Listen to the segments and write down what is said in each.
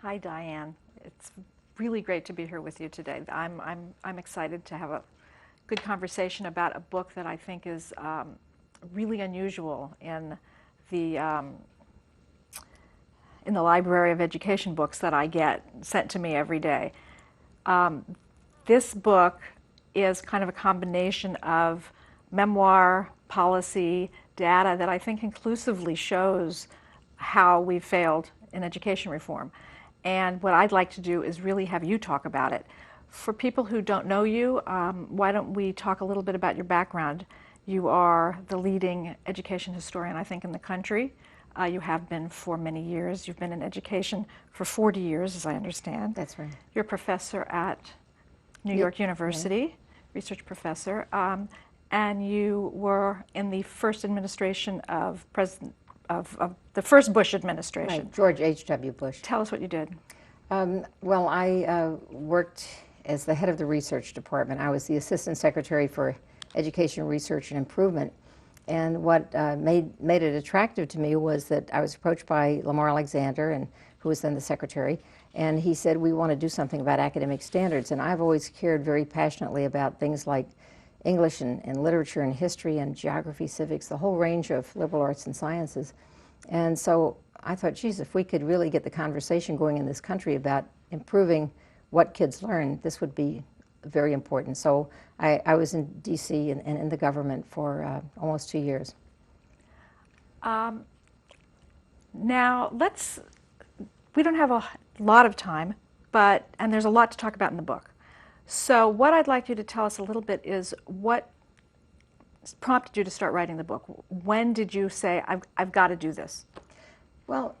Hi, Diane. It's really great to be here with you today. I'm excited to have a good conversation about a book that I think is really unusual the um, in the library of education books that I get sent to me every day. Um, this book is kind of a combination of memoir, policy, data that I think inclusively shows how we've failed in education reform. And what I'd like to do is really have you talk about it. For people who don't know you, why don't we talk a little bit about your background? You are the leading education historian, I think, in the country. You have been for many years. You've been in education for 40 years, as I understand. That's right. You're a professor at New Yep. York University, research professor, and you were in the first administration of of the first Bush administration. Right, George H.W. Bush. Tell us what you did. Well, I worked as the head of the research department. I was the assistant secretary for education, research, and improvement. And what made it attractive to me was that I was approached by Lamar Alexander, who was then the secretary, and he said, we want to do something about academic standards. And I've always cared very passionately about things like English and literature and history and geography, civics, the whole range of liberal arts and sciences. And so I thought, geez, if we could really get the conversation going in this country about improving what kids learn, this would be very important. So I was in D.C. and in the government for almost 2 years. Now, we don't have a lot of time, and there's a lot to talk about in the book. So what I'd like you to tell us a little bit is what prompted you to start writing the book. When did you say, I've got to do this? Well,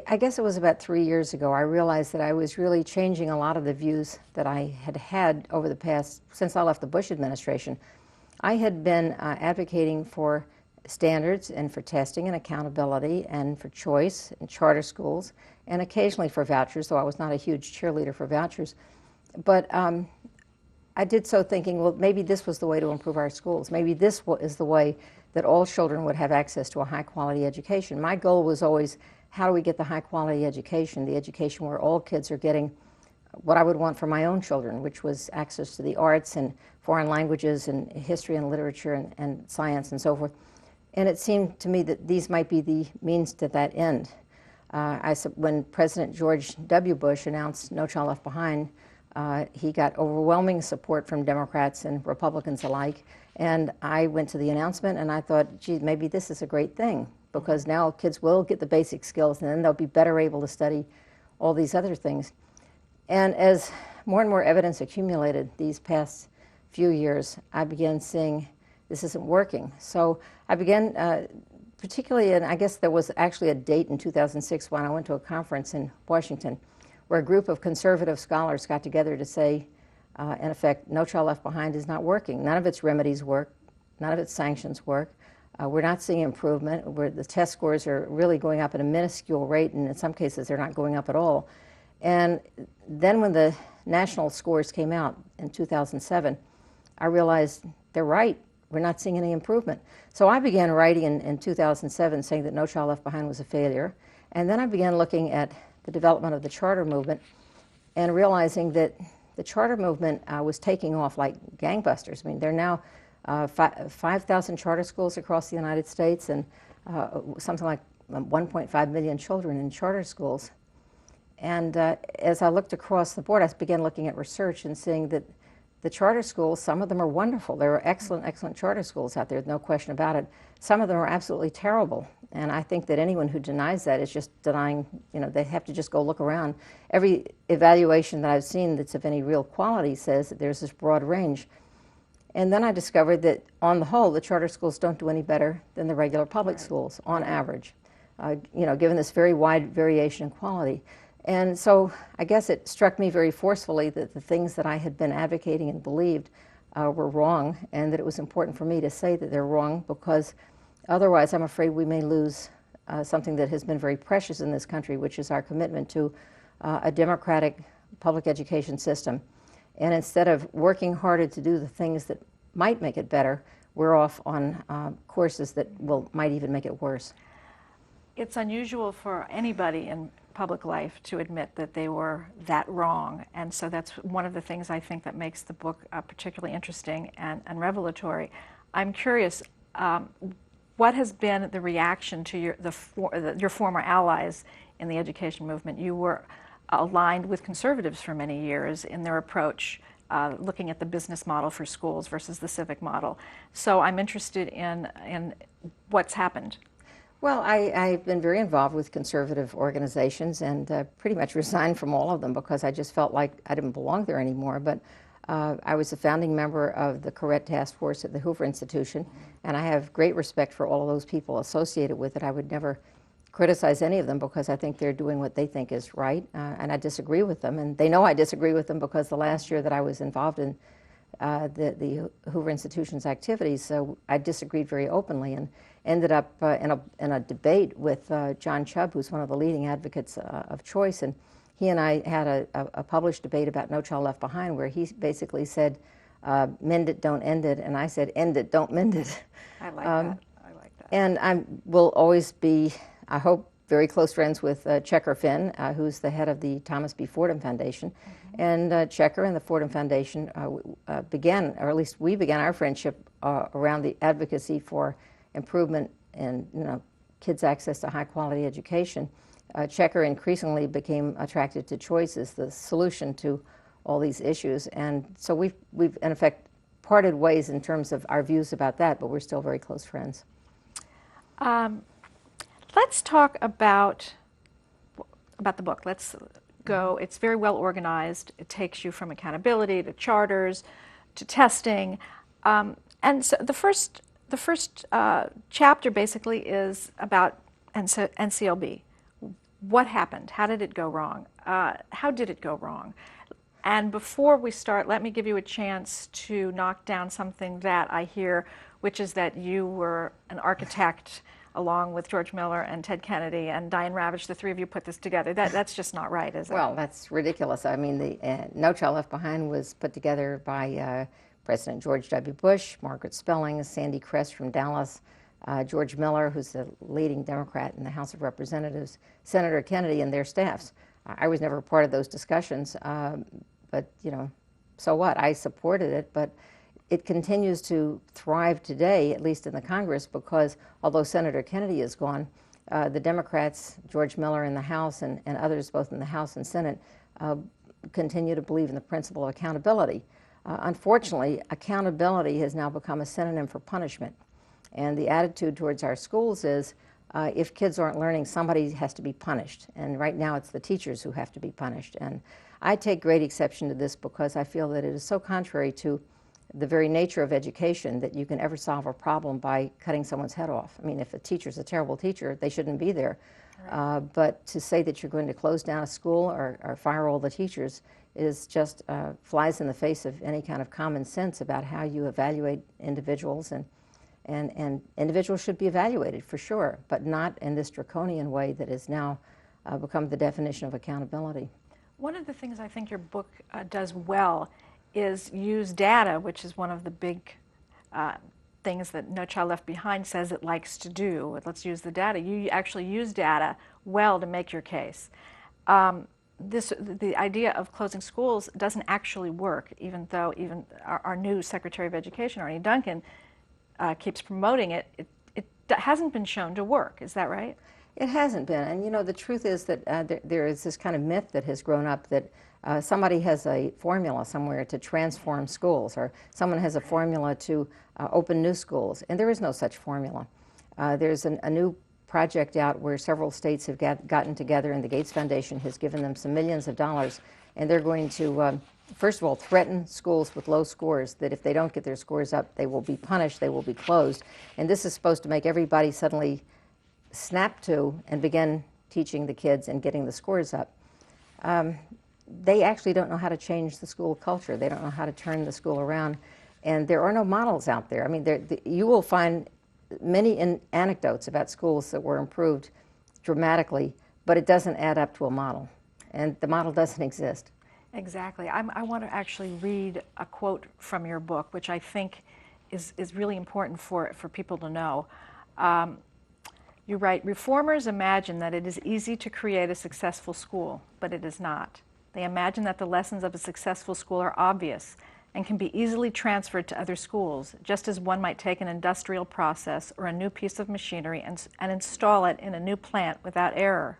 I guess it was about 3 years ago. I realized that I was really changing a lot of the views that I had had over the past, since I left the Bush administration. I had been advocating for standards and for testing and accountability and for choice and charter schools and occasionally for vouchers, though I was not a huge cheerleader for vouchers. But I did so thinking, well, maybe this was the way to improve our schools. Maybe this is the way that all children would have access to a high-quality education. My goal was always, how do we get the high-quality education, the education where all kids are getting what I would want for my own children, which was access to the arts and foreign languages and history and literature and science and so forth. And it seemed to me that these might be the means to that end. When President George W. Bush announced No Child Left Behind, he got overwhelming support from Democrats and Republicans alike. And I went to the announcement and I thought, gee, maybe this is a great thing, because now kids will get the basic skills and then they'll be better able to study all these other things. And as more and more evidence accumulated these past few years, I began seeing this isn't working. So I began, particularly, and I guess there was actually a date in 2006 when I went to a conference in Washington where a group of conservative scholars got together to say, in effect, No Child Left Behind is not working. None of its remedies work. None of its sanctions work. We're not seeing improvement. The test scores are really going up at a minuscule rate, and in some cases they're not going up at all. And then when the national scores came out in 2007, I realized they're right. We're not seeing any improvement. So I began writing in 2007 saying that No Child Left Behind was a failure. And then I began looking at the development of the charter movement and realizing that the charter movement was taking off like gangbusters. I mean, there are now 5,000 charter schools across the United States and something like 1.5 million children in charter schools. And as I looked across the board, I began looking at research and seeing that the charter schools, some of them are wonderful. There are excellent, excellent charter schools out there, no question about it. Some of them are absolutely terrible. And I think that anyone who denies that is just denying, they have to just go look around. Every evaluation that I've seen that's of any real quality says that there's this broad range. And then I discovered that on the whole, the charter schools don't do any better than the regular public schools on average, given this very wide variation in quality. And so I guess it struck me very forcefully that the things that I had been advocating and believed were wrong, and that it was important for me to say that they're wrong, because otherwise I'm afraid we may lose something that has been very precious in this country, which is our commitment to a democratic public education system. And instead of working harder to do the things that might make it better, we're off on courses that might even make it worse. It's unusual for anybody in public life to admit that they were that wrong. And so that's one of the things I think that makes the book particularly interesting and revelatory. I'm curious, what has been the reaction to your former allies in the education movement? You were aligned with conservatives for many years in their approach, looking at the business model for schools versus the civic model. So I'm interested in what's happened. Well, I've been very involved with conservative organizations and pretty much resigned from all of them because I just felt like I didn't belong there anymore. But I was a founding member of the Correct Task Force at the Hoover Institution, and I have great respect for all of those people associated with it. I would never criticize any of them because I think they're doing what they think is right, and I disagree with them. And they know I disagree with them because the last year that I was involved in the Hoover Institution's activities, so I disagreed very openly and ended up in a debate with John Chubb, who's one of the leading advocates of choice, and he and I had a published debate about No Child Left Behind, where he basically said, mend it, don't end it, and I said, end it, don't mend it. I like that. I like that. And I will always be, I hope, very close friends with Checker Finn, who's the head of the Thomas B. Fordham Foundation. Mm-hmm. And Checker and the Fordham Foundation began, or at least we began our friendship around the advocacy for improvement in kids' access to high-quality education. Checker increasingly became attracted to choice as the solution to all these issues. And so we've in effect parted ways in terms of our views about that, but we're still very close friends. Let's talk about the book. Let's go. It's very well organized. It takes you from accountability to charters to testing. And so the first chapter basically is about NCLB. What happened? How did it go wrong? How did it go wrong? And before we start, let me give you a chance to knock down something that I hear, which is that you were an architect along with George Miller and Ted Kennedy and Diane Ravitch. The three of you put this together. That's just not right, is it? Well, that's ridiculous. I mean, the No Child Left Behind was put together by President George W. Bush, Margaret Spelling, Sandy Crest from Dallas, George Miller, who's the leading Democrat in the House of Representatives, Senator Kennedy, and their staffs. I was never a part of those discussions, but so what? I supported it, but it continues to thrive today, at least in the Congress, because although Senator Kennedy is gone, the Democrats, George Miller in the House and others both in the House and Senate, continue to believe in the principle of accountability. Unfortunately, accountability has now become a synonym for punishment. And the attitude towards our schools is if kids aren't learning, somebody has to be punished. And right now it's the teachers who have to be punished. And I take great exception to this because I feel that it is so contrary to the very nature of education that you can ever solve a problem by cutting someone's head off. I mean, if a teacher's a terrible teacher, they shouldn't be there. Right. But to say that you're going to close down a school or fire all the teachers is just flies in the face of any kind of common sense about how you evaluate individuals. And individuals should be evaluated for sure, but not in this draconian way that has now become the definition of accountability. One of the things I think your book does well is use data, which is one of the big things that No Child Left Behind says it likes to do. Let's use the data. You actually use data well to make your case. The idea of closing schools doesn't actually work, even though our new Secretary of Education, Arne Duncan, keeps promoting it. It hasn't been shown to work. Is that right? It hasn't been. And the truth is that there is this kind of myth that has grown up that somebody has a formula somewhere to transform schools, or someone has a formula to open new schools. And there is no such formula. There's a new project out where several states have gotten together, and the Gates Foundation has given them some millions of dollars, and they're going to first of all, threaten schools with low scores, that if they don't get their scores up, they will be punished, they will be closed. And this is supposed to make everybody suddenly snap to and begin teaching the kids and getting the scores up. They actually don't know how to change the school culture. They don't know how to turn the school around. And there are no models out there. I mean, you will find many anecdotes about schools that were improved dramatically, but it doesn't add up to a model. And the model doesn't exist. Exactly. I want to actually read a quote from your book, which I think is really important for people to know. You write, reformers imagine that it is easy to create a successful school, but it is not. They imagine that the lessons of a successful school are obvious and can be easily transferred to other schools, just as one might take an industrial process or a new piece of machinery and install it in a new plant without error.